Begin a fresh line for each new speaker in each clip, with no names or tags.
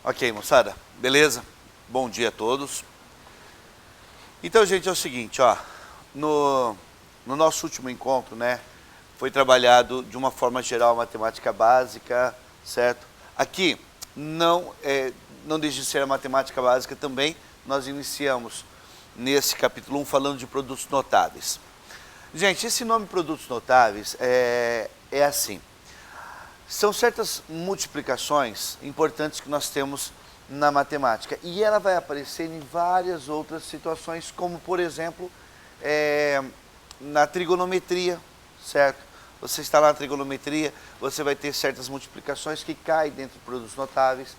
Ok, moçada, beleza? Bom dia a todos. Então, gente, é o seguinte, ó, no nosso último encontro, né, foi trabalhado de uma forma geral a matemática básica, certo? Aqui, não deixa de ser a matemática básica também, nós iniciamos nesse capítulo 1 falando de produtos notáveis. Gente, esse nome produtos notáveis é assim. São certas multiplicações importantes que nós temos na matemática. E ela vai aparecer em várias outras situações, como, por exemplo, na trigonometria, certo? Você está na trigonometria, você vai ter certas multiplicações que caem dentro de produtos notáveis.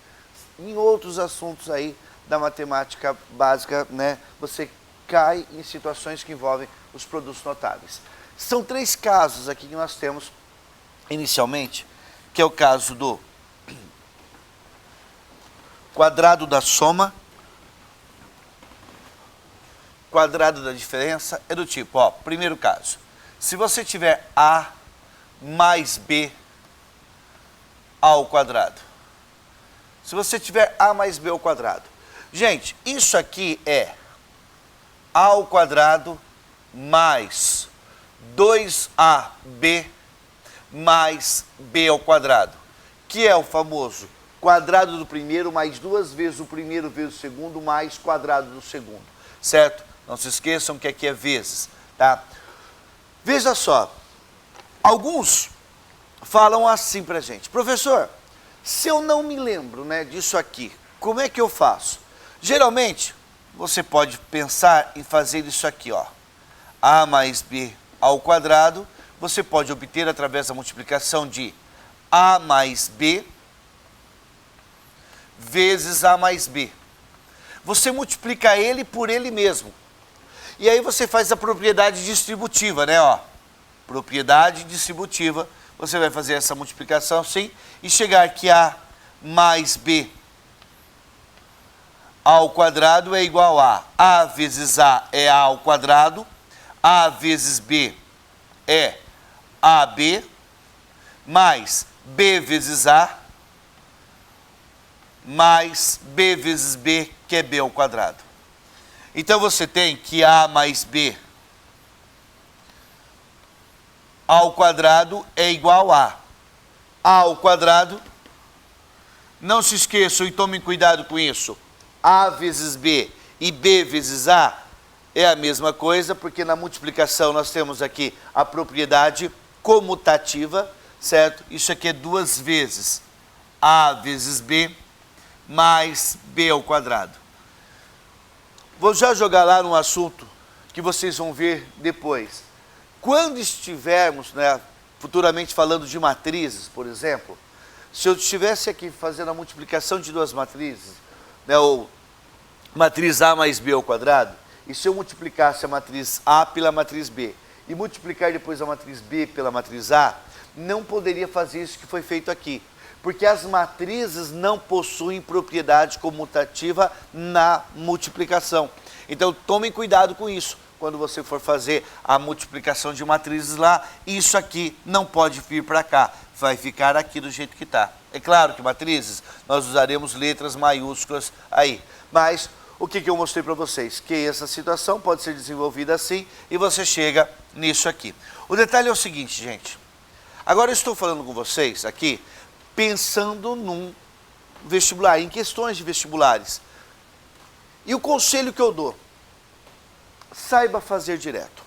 Em outros assuntos aí da matemática básica, né, você cai em situações que envolvem os produtos notáveis. São 3 casos aqui que nós temos inicialmente, que é o caso do quadrado da soma, quadrado da diferença, é do tipo, ó, primeiro caso, se você tiver A mais B ao quadrado, se você tiver A mais B ao quadrado, gente, isso aqui é A ao quadrado mais 2AB mais B ao quadrado, que é o famoso quadrado do primeiro mais 2 vezes o primeiro vezes o segundo mais quadrado do segundo, certo? Não se esqueçam que aqui é vezes, tá? Veja só, alguns falam assim pra gente, professor, se eu não me lembro, né, disso aqui, como é que eu faço? Geralmente, você pode pensar em fazer isso aqui, ó, A mais B ao quadrado, você pode obter através da multiplicação de A mais B vezes A mais B. Você multiplica ele por ele mesmo. E aí você faz a propriedade distributiva, né? Ó, propriedade distributiva. Você vai fazer essa multiplicação assim e chegar que A mais B ao quadrado é igual a A vezes A é A ao quadrado, A vezes B é AB, mais B vezes A, mais B vezes B, que é B ao quadrado. Então você tem que A mais B ao quadrado é igual a A ao quadrado. Não se esqueçam e tomem cuidado com isso. A vezes B e B vezes A é a mesma coisa, porque na multiplicação nós temos aqui a propriedade comutativa, certo? Isso aqui é 2 vezes A vezes B mais B ao quadrado. Vou já jogar lá no assunto que vocês vão ver depois. Quando estivermos, né, futuramente falando de matrizes, por exemplo, se eu estivesse aqui fazendo a multiplicação de 2 matrizes, né, ou matriz A mais B ao quadrado, e se eu multiplicasse a matriz A pela matriz B e multiplicar depois a matriz B pela matriz A, não poderia fazer isso que foi feito aqui, porque as matrizes não possuem propriedade comutativa na multiplicação. Então tomem cuidado com isso. Quando você for fazer a multiplicação de matrizes lá, isso aqui não pode vir para cá, vai ficar aqui do jeito que está. É claro que matrizes, nós usaremos letras maiúsculas aí, mas o que eu mostrei para vocês? Que essa situação pode ser desenvolvida assim e você chega nisso aqui. O detalhe é o seguinte, gente. Agora eu estou falando com vocês aqui, pensando num vestibular, em questões de vestibulares. E o conselho que eu dou, saiba fazer direto.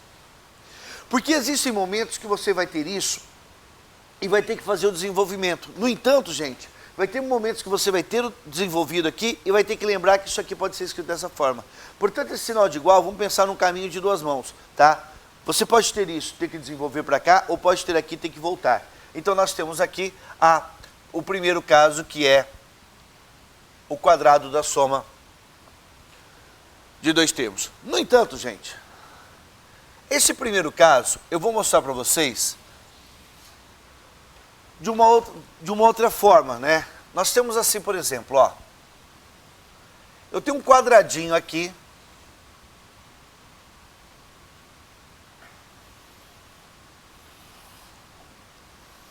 Porque existem momentos que você vai ter isso e vai ter que fazer o desenvolvimento. No entanto, gente, vai ter momentos que você vai ter o desenvolvido aqui e vai ter que lembrar que isso aqui pode ser escrito dessa forma. Portanto, esse sinal de igual, vamos pensar num caminho de 2 mãos, tá? Você pode ter isso, ter que desenvolver para cá, ou pode ter aqui, ter que voltar. Então, nós temos aqui o primeiro caso, que é o quadrado da soma de 2 termos. No entanto, gente, esse primeiro caso, eu vou mostrar para vocês de uma outra forma, né? Nós temos assim, por exemplo, ó. Eu tenho um quadradinho aqui.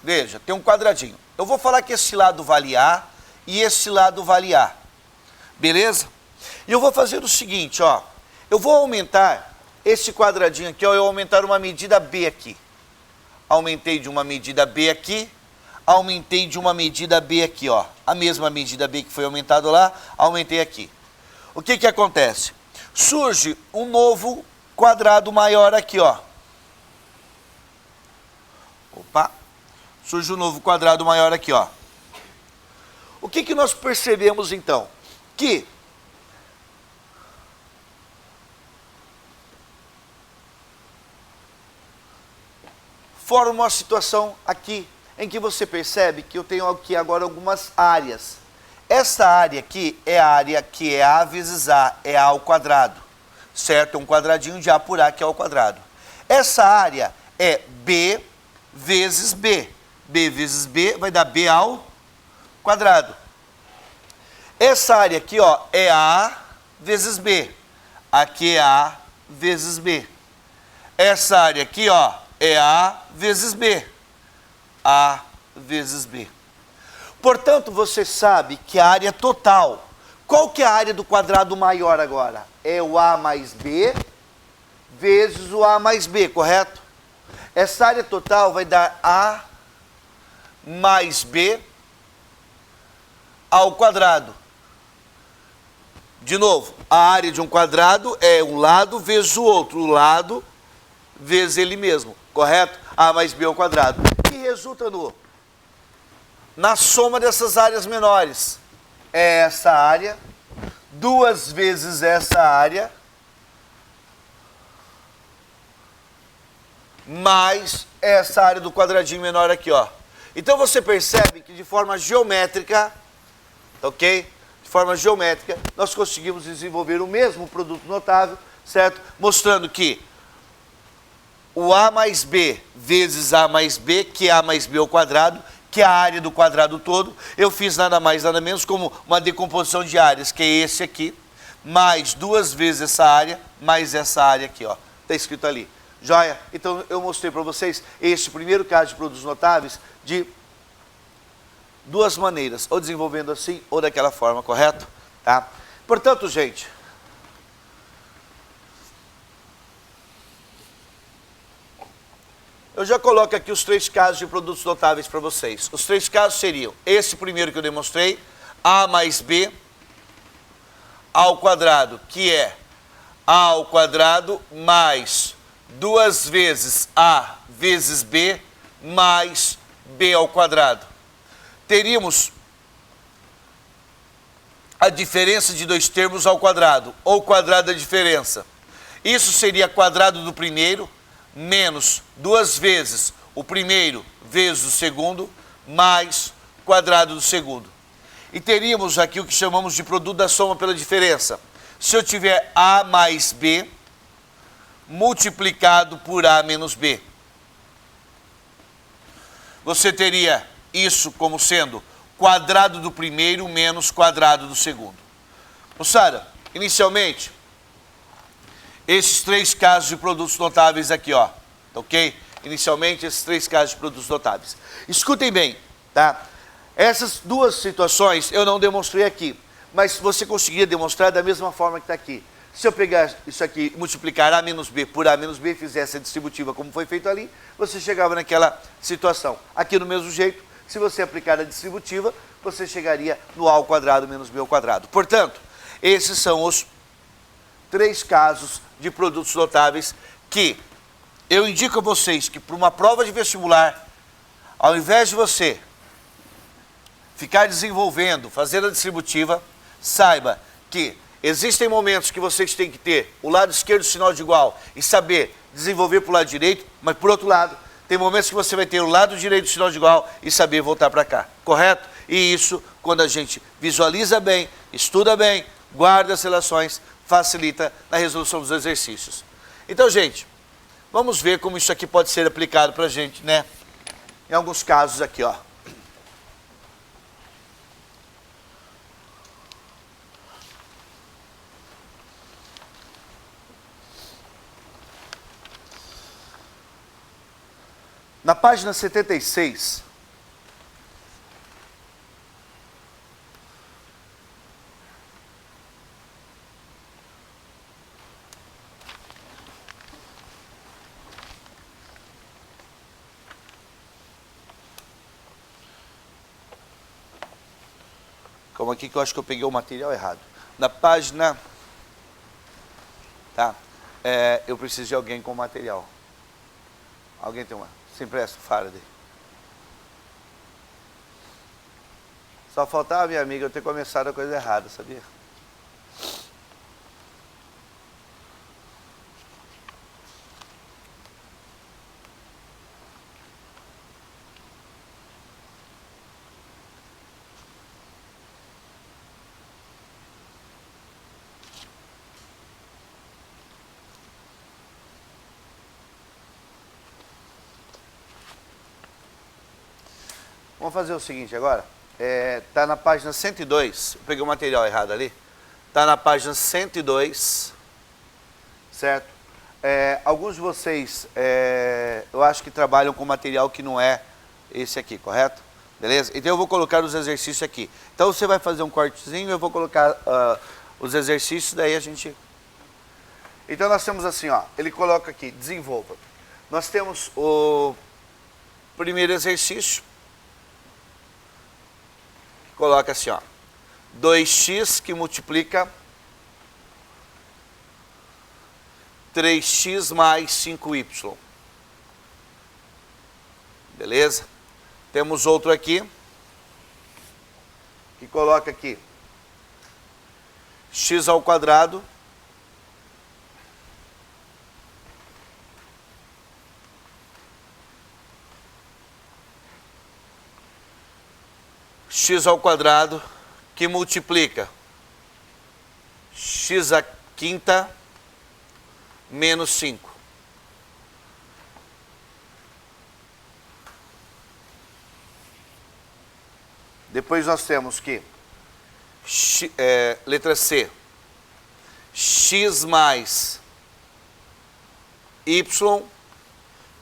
Veja, tem um quadradinho. Eu vou falar que esse lado vale A e esse lado vale A. Beleza? E eu vou fazer o seguinte, ó. Eu vou aumentar esse quadradinho aqui, ó. Eu vou aumentar uma medida B aqui. Aumentei de uma medida B aqui. Aumentei de uma medida B aqui, ó. A mesma medida B que foi aumentado lá, aumentei aqui. O que que acontece? Surge um novo quadrado maior aqui, ó. Opa! Surge um novo quadrado maior aqui, ó. O que que nós percebemos então? Que forma uma situação aqui em que você percebe que eu tenho aqui agora algumas áreas. Essa área aqui é a área que é A vezes A, é A ao quadrado, certo? É um quadradinho de A por A que é ao quadrado. Essa área é B vezes B. B vezes B vai dar B ao quadrado. Essa área aqui, ó, é A vezes B. Aqui é A vezes B. Essa área aqui, ó, é A vezes B. A vezes B. Portanto, você sabe que a área total, qual que é a área do quadrado maior agora? É o A mais B vezes o A mais B, correto? Essa área total vai dar A mais B ao quadrado. De novo, a área de um quadrado é um lado vezes o outro, o lado vezes ele mesmo, correto? A mais B ao quadrado. E resulta na soma dessas áreas menores. É essa área, 2 vezes essa área, mais essa área do quadradinho menor aqui, ó. Então você percebe que de forma geométrica, ok? De forma geométrica, nós conseguimos desenvolver o mesmo produto notável, certo? Mostrando que o A mais B vezes A mais B, que é A mais B ao quadrado, que é a área do quadrado todo, eu fiz nada mais, nada menos como uma decomposição de áreas, que é esse aqui, mais 2 vezes essa área, mais essa área aqui, ó. Está escrito ali. Joia? Então eu mostrei para vocês este primeiro caso de produtos notáveis de duas maneiras, ou desenvolvendo assim, ou daquela forma, correto? Tá? Portanto, gente, eu já coloco aqui os 3 casos de produtos notáveis para vocês. Os 3 casos seriam esse primeiro que eu demonstrei, A mais B ao quadrado, que é A ao quadrado mais 2 vezes A vezes B mais B ao quadrado. Teríamos a diferença de 2 termos ao quadrado, ou quadrado da diferença. Isso seria quadrado do primeiro, menos 2 vezes o primeiro vezes o segundo, mais quadrado do segundo. E teríamos aqui o que chamamos de produto da soma pela diferença. Se eu tiver A mais B, multiplicado por A menos B. Você teria isso como sendo quadrado do primeiro menos quadrado do segundo. Moçada, inicialmente, esses 3 casos de produtos notáveis aqui, ó, ok? Inicialmente, esses 3 casos de produtos notáveis. Escutem bem, tá? Essas 2 situações eu não demonstrei aqui, mas você conseguiria demonstrar da mesma forma que está aqui. Se eu pegar isso aqui e multiplicar A menos B por A menos B e fizesse a distributiva como foi feito ali, você chegava naquela situação. Aqui do mesmo jeito, se você aplicar a distributiva, você chegaria no A ao quadrado menos B ao quadrado. Portanto, esses são os 3 casos de produtos notáveis que eu indico a vocês que para uma prova de vestibular, ao invés de você ficar desenvolvendo, fazendo a distributiva, saiba que existem momentos que vocês têm que ter o lado esquerdo do sinal de igual e saber desenvolver para o lado direito, mas por outro lado, tem momentos que você vai ter o lado direito do sinal de igual e saber voltar para cá, correto? E isso, quando a gente visualiza bem, estuda bem, guarda as relações, facilita na resolução dos exercícios. Então, gente, vamos ver como isso aqui pode ser aplicado para a gente, né? Em alguns casos aqui, ó. Na página 76, Calma aqui que eu acho que eu peguei o material errado. Na página... Tá? Eu preciso de alguém com material. Alguém tem uma? Se empresta, Faraday. Só faltava, minha amiga, eu ter começado a coisa errada, sabia? Vamos fazer o seguinte agora. Tá na página 102. Eu peguei o material errado ali. Tá na página 102. Certo? Alguns de vocês, eu acho que trabalham com material que não é esse aqui, correto? Beleza? Então eu vou colocar os exercícios aqui. Então você vai fazer um cortezinho, eu vou colocar os exercícios, daí a gente... Então nós temos assim, ó. Ele coloca aqui, desenvolva. Nós temos o primeiro exercício. Coloca assim, ó, 2x que multiplica 3x mais 5y. Beleza? Temos outro aqui, que coloca aqui, x ao quadrado x ao quadrado que multiplica x à quinta menos 5. Depois nós temos que, letra C, x mais y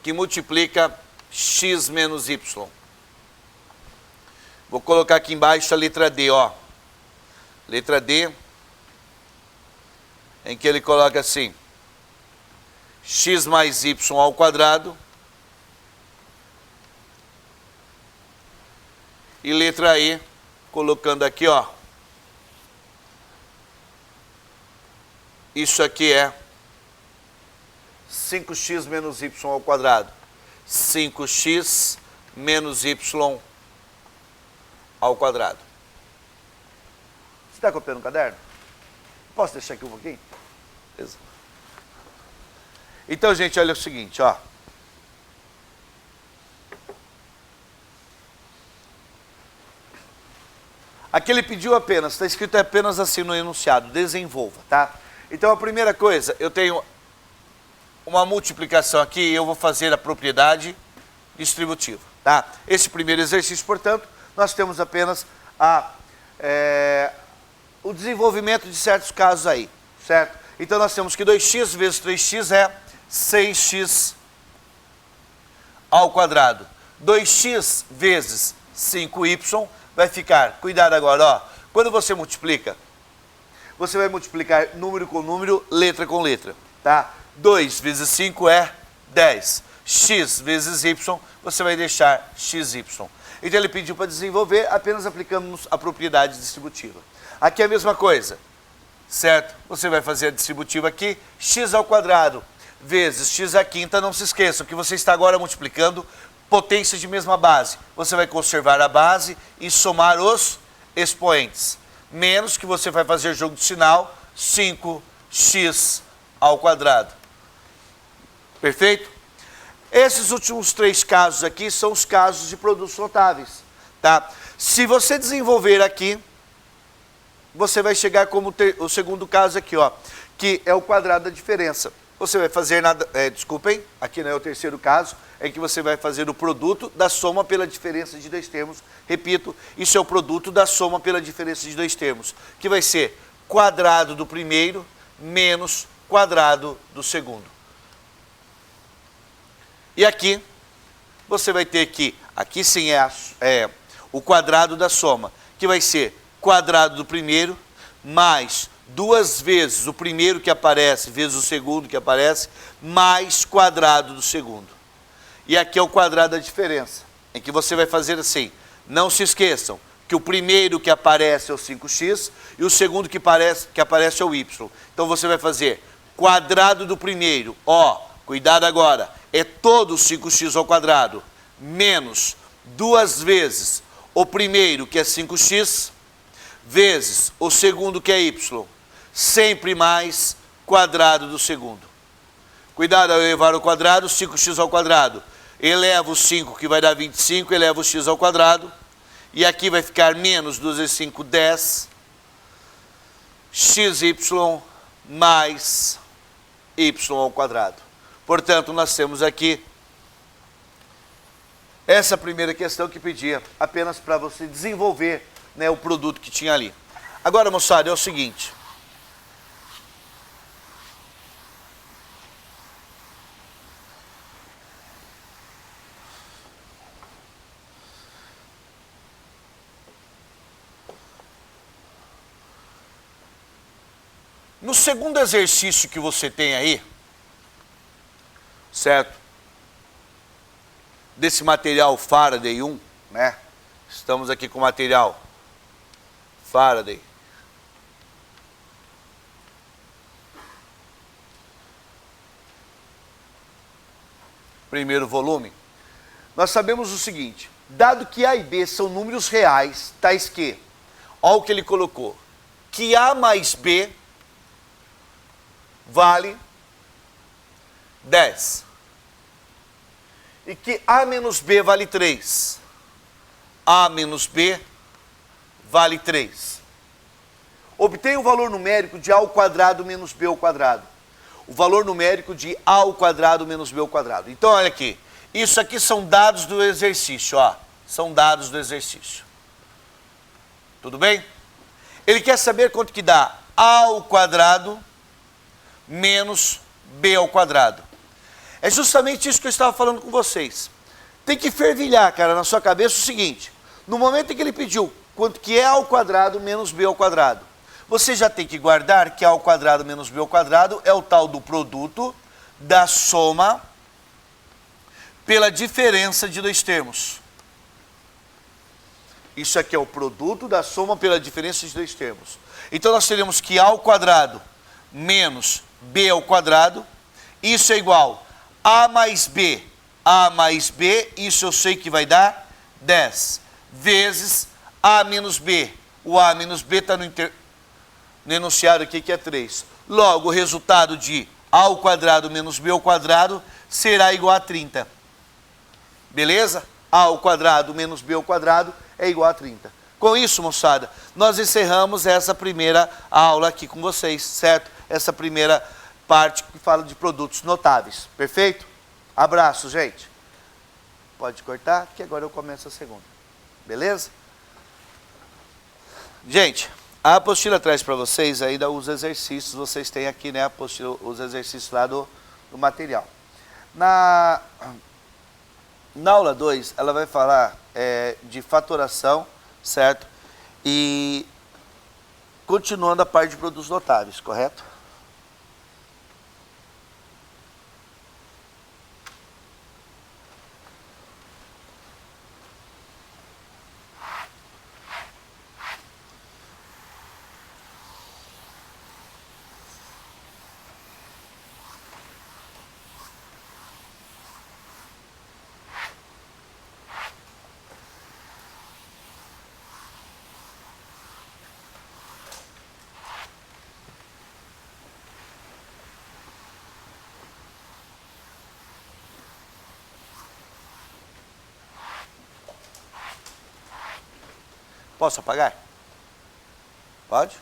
que multiplica x menos y. Vou colocar aqui embaixo a letra D, ó. Letra D, em que ele coloca assim, x mais y ao quadrado. E letra E, colocando aqui, ó. Isso aqui é 5x menos y ao quadrado. 5x menos y ao quadrado. Você está copiando no caderno? Posso deixar aqui um pouquinho? Beleza. Então, gente, olha o seguinte, ó. Aqui ele pediu apenas, está escrito apenas assim no enunciado, desenvolva, tá? Então, a primeira coisa, eu tenho uma multiplicação aqui e eu vou fazer a propriedade distributiva, tá? Esse primeiro exercício, portanto, nós temos apenas o desenvolvimento de certos casos aí, certo? Então nós temos que 2x vezes 3x é 6x ao quadrado. 2x vezes 5y vai ficar, cuidado agora, ó, quando você multiplica, você vai multiplicar número com número, letra com letra, tá? 2 vezes 5 é 10. X vezes y, você vai deixar xy. Então ele pediu para desenvolver, apenas aplicamos a propriedade distributiva. Aqui é a mesma coisa, certo? Você vai fazer a distributiva aqui, x ao quadrado vezes x à quinta, não se esqueçam que você está agora multiplicando potências de mesma base. Você vai conservar a base e somar os expoentes. Menos que você vai fazer jogo de sinal, 5x ao quadrado. Perfeito? Esses últimos 3 casos aqui são os casos de produtos notáveis, tá? Se você desenvolver aqui, você vai chegar como o segundo caso aqui, ó, que é o quadrado da diferença. Você vai fazer nada, desculpem, aqui não é o terceiro caso, é que você vai fazer o produto da soma pela diferença de 2 termos. Repito, isso é o produto da soma pela diferença de 2 termos, que vai ser quadrado do primeiro menos quadrado do segundo. E aqui, você vai ter que, aqui sim é o quadrado da soma, que vai ser quadrado do primeiro, mais 2 vezes o primeiro que aparece, vezes o segundo que aparece, mais quadrado do segundo. E aqui é o quadrado da diferença, em que você vai fazer assim, não se esqueçam que o primeiro que aparece é o 5x e o segundo que aparece é o y. Então você vai fazer quadrado do primeiro, ó, cuidado agora, é todo 5x ao quadrado, menos 2 vezes o primeiro que é 5x, vezes o segundo que é y, sempre mais quadrado do segundo. Cuidado ao elevar ao quadrado, 5x ao quadrado. Eleva o 5, que vai dar 25, eleva o x ao quadrado. E aqui vai ficar menos 2 vezes 5, 10. xy mais y ao quadrado. Portanto, nós temos aqui essa primeira questão que pedia apenas para você desenvolver, né, o produto que tinha ali. Agora, moçada, é o seguinte. No segundo exercício que você tem aí, certo? Desse material Faraday 1, né? Estamos aqui com o material Faraday. Primeiro volume. Nós sabemos o seguinte, dado que A e B são números reais, tais que, olha o que ele colocou, que A mais B vale 10. E que A menos B vale 3. A menos B vale 3. Obtenha o valor numérico de A ao quadrado menos B ao quadrado. O valor numérico de A ao quadrado menos B ao quadrado. Então, olha aqui. Isso aqui são dados do exercício, ó. São dados do exercício. Tudo bem? Ele quer saber quanto que dá A ao quadrado menos B ao quadrado. É justamente isso que eu estava falando com vocês. Tem que fervilhar, cara, na sua cabeça o seguinte. No momento em que ele pediu quanto que é A ao quadrado menos B ao quadrado, você já tem que guardar que A ao quadrado menos B ao quadrado é o tal do produto da soma pela diferença de dois termos. Isso aqui é o produto da soma pela diferença de dois termos. Então nós teremos que A ao quadrado menos B ao quadrado, isso é igual A mais B, isso eu sei que vai dar 10, vezes A menos B. O A menos B está no enunciado aqui que é 3. Logo, o resultado de A ao quadrado menos B ao quadrado será igual a 30. Beleza? A ao quadrado menos B ao quadrado é igual a 30. Com isso, moçada, nós encerramos essa primeira aula aqui com vocês, certo? Essa primeira parte que fala de produtos notáveis. Perfeito? Abraço, gente. Pode cortar, que agora eu começo a segunda. Beleza? Gente, a apostila traz para vocês aí os exercícios. Vocês têm aqui, né, a apostila, os exercícios lá do material. Na aula 2, ela vai falar de fatoração, certo? E continuando a parte de produtos notáveis, correto? Posso apagar? Pode?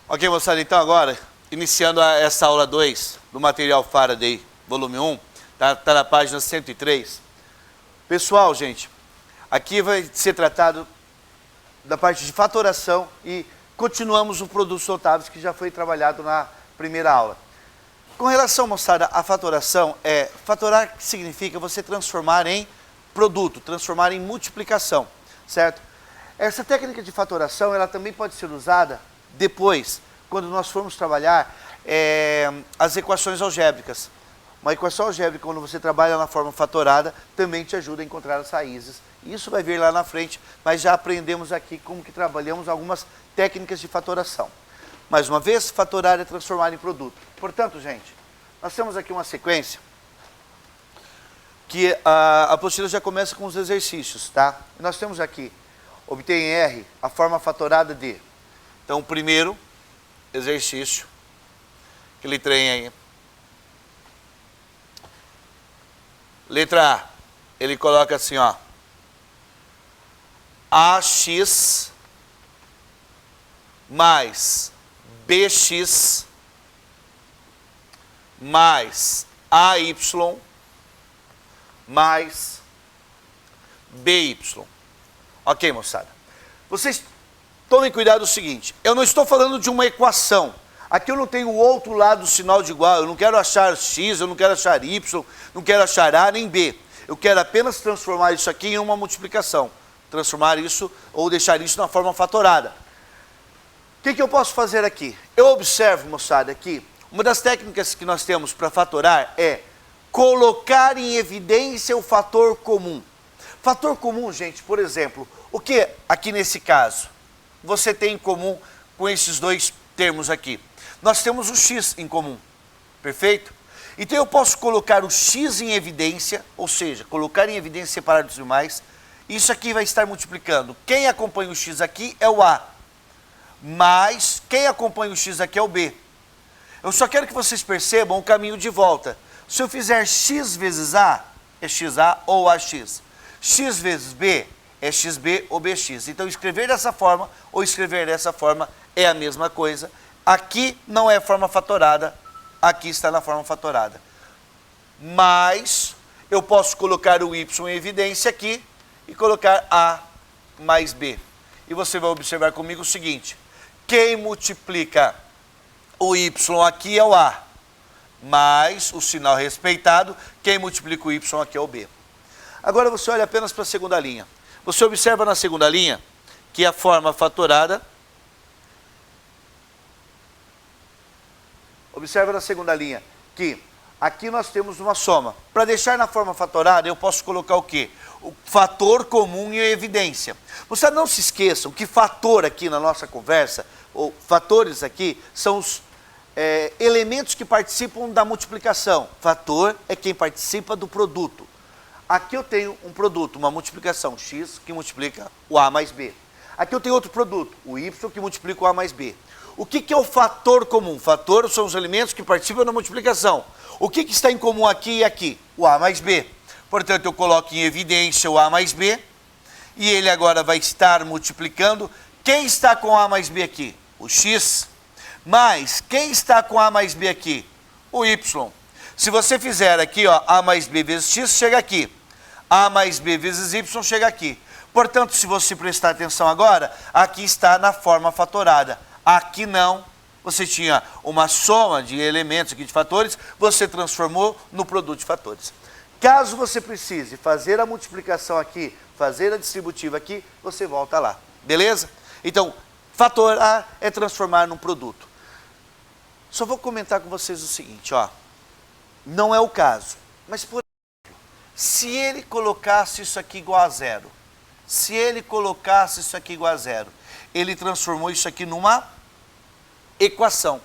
Ok, moçada, então agora, iniciando essa aula 2 do material Faraday, volume 1, tá na página 103. Pessoal, gente, aqui vai ser tratado da parte de fatoração e continuamos o produtos notáveis que já foi trabalhado na primeira aula. Com relação, moçada, à fatoração, fatorar significa você transformar em produto, transformar em multiplicação, certo? Essa técnica de fatoração, ela também pode ser usada depois, quando nós formos trabalhar as equações algébricas. Uma equação algébrica, quando você trabalha na forma fatorada, também te ajuda a encontrar as raízes. Isso vai vir lá na frente, mas já aprendemos aqui como que trabalhamos algumas técnicas de fatoração. Mais uma vez, fatorar é transformar em produto. Portanto, gente, nós temos aqui uma sequência que a apostila já começa com os exercícios, tá? Nós temos aqui, obtém em R a forma fatorada de. Então, o primeiro exercício, aquele trem aí. Letra A, ele coloca assim, ó. AX mais BX mais AY mais BY. Ok, moçada? Vocês tomem cuidado do seguinte, eu não estou falando de uma equação. Aqui eu não tenho o outro lado do sinal de igual, eu não quero achar X, eu não quero achar Y, não quero achar A nem B. Eu quero apenas transformar isso aqui em uma multiplicação. Transformar isso ou deixar isso na forma fatorada. O que eu posso fazer aqui? Eu observo, moçada, aqui, uma das técnicas que nós temos para fatorar é colocar em evidência o fator comum. Fator comum, gente, por exemplo, o que aqui nesse caso você tem em comum com esses dois termos aqui? Nós temos o X em comum, perfeito? Então eu posso colocar o X em evidência, ou seja, colocar em evidência separado dos demais. Isso aqui vai estar multiplicando. Quem acompanha o X aqui é o A, mas quem acompanha o X aqui é o B. Eu só quero que vocês percebam o caminho de volta. Se eu fizer X vezes A, é XA ou AX. X vezes B, é XB ou BX. Então escrever dessa forma ou escrever dessa forma é a mesma coisa. Aqui não é forma fatorada, aqui está na forma fatorada. Mas eu posso colocar o Y em evidência aqui e colocar A mais B. E você vai observar comigo o seguinte, quem multiplica o Y aqui é o A, mais o sinal respeitado, quem multiplica o Y aqui é o B. Agora você olha apenas para a segunda linha. Você observa na segunda linha que a forma fatorada, observa na segunda linha que aqui nós temos uma soma. Para deixar na forma fatorada, eu posso colocar o quê? O fator comum em evidência. Vocês não se esqueçam que fator aqui na nossa conversa, ou fatores aqui, são os elementos que participam da multiplicação. Fator é quem participa do produto. Aqui eu tenho um produto, uma multiplicação, X, que multiplica o A mais B. Aqui eu tenho outro produto, o Y, que multiplica o A mais B. O que é o fator comum? Fator são os elementos que participam da multiplicação. O que está em comum aqui e aqui? O A mais B. Portanto, eu coloco em evidência o A mais B, e ele agora vai estar multiplicando. Quem está com A mais B aqui? O X. Mas quem está com A mais B aqui? O Y. Se você fizer aqui, ó, A mais B vezes X, chega aqui. A mais B vezes Y chega aqui. Portanto, se você prestar atenção agora, aqui está na forma fatorada. Aqui não. Você tinha uma soma de elementos aqui de fatores, você transformou no produto de fatores. Caso você precise fazer a multiplicação aqui, fazer a distributiva aqui, você volta lá. Beleza? Então, fatorar é transformar num produto. Só vou comentar com vocês o seguinte, ó. Não é o caso, mas por exemplo, se ele colocasse isso aqui igual a zero, se ele colocasse isso aqui igual a zero, ele transformou isso aqui numa equação.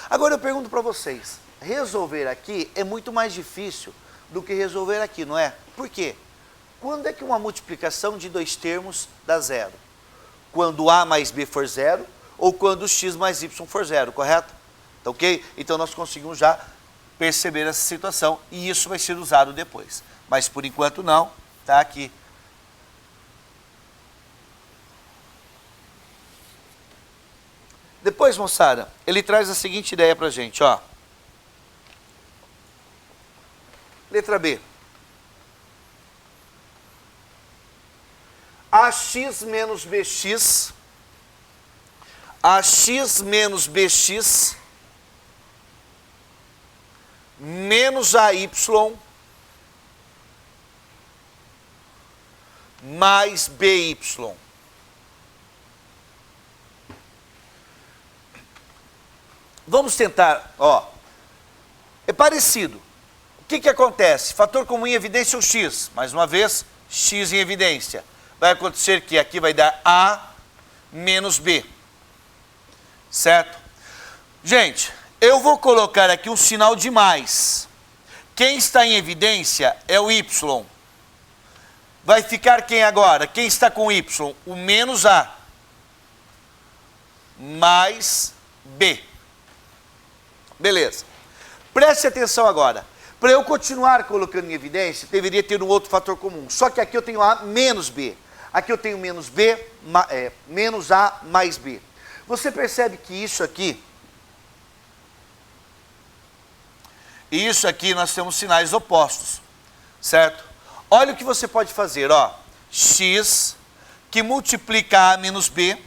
Agora eu pergunto para vocês, resolver aqui é muito mais difícil do que resolver aqui, não é? Por quê? Quando é que uma multiplicação de dois termos dá zero? Quando A mais B for zero ou quando X mais Y for zero, correto? Tá ok? Então nós conseguimos já perceber essa situação e isso vai ser usado depois. Mas por enquanto não, tá aqui. Depois Depois, moçada, ele traz a seguinte ideia pra gente, ó. Letra B. AX menos BX, AX menos BX, menos AY, mais BY. Vamos tentar, ó. É parecido. O que que acontece? Fator comum em evidência é o X. Mais uma vez, X em evidência. Vai acontecer que aqui vai dar A menos B. Certo? Gente, eu vou colocar aqui um sinal de mais. Quem está em evidência é o Y. Vai ficar quem agora? Quem está com Y? O menos A. Mais B. Beleza. Preste atenção agora. Para eu continuar colocando em evidência, deveria ter um outro fator comum. Só que aqui eu tenho A menos B. Aqui eu tenho menos B, menos A mais B. Você percebe que isso aqui e isso aqui nós temos sinais opostos, certo? Olha o que você pode fazer, ó. X que multiplica A menos B.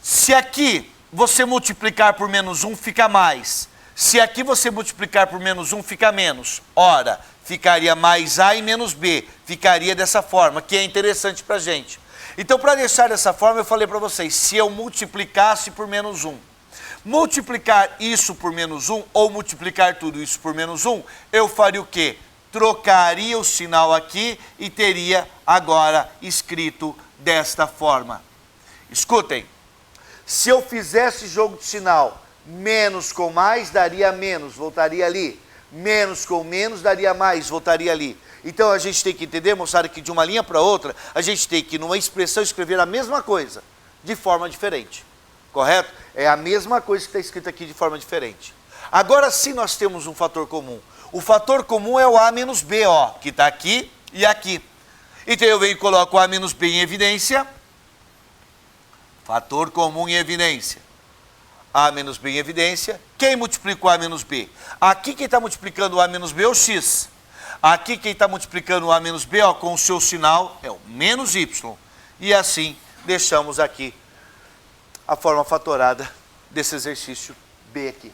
Se aqui você multiplicar por menos 1, fica mais. Se aqui você multiplicar por menos 1, fica menos. Ora, ficaria mais A e menos B. Ficaria dessa forma, que é interessante para a gente. Então, para deixar dessa forma, eu falei para vocês, se eu multiplicasse por menos 1, multiplicar isso por menos 1, ou multiplicar tudo isso por menos 1, eu faria o quê? Trocaria o sinal aqui e teria agora escrito desta forma. Escutem, se eu fizesse jogo de sinal, menos com mais daria menos, voltaria ali. Menos com menos daria mais, voltaria ali. Então a gente tem que entender, moçada, que de uma linha para outra, a gente tem que numa expressão escrever a mesma coisa, de forma diferente. Correto? É a mesma coisa que está escrita aqui de forma diferente. Agora sim nós temos um fator comum. O fator comum é o A menos B, ó, que está aqui e aqui. Então eu venho e coloco o A menos B em evidência. Fator comum em evidência. A menos B em evidência. Quem multiplica o A menos B? Aqui quem está multiplicando o A menos B é o X. Aqui quem está multiplicando o A menos B, ó, com o seu sinal é o menos Y. E assim deixamos aqui a forma fatorada desse exercício B aqui.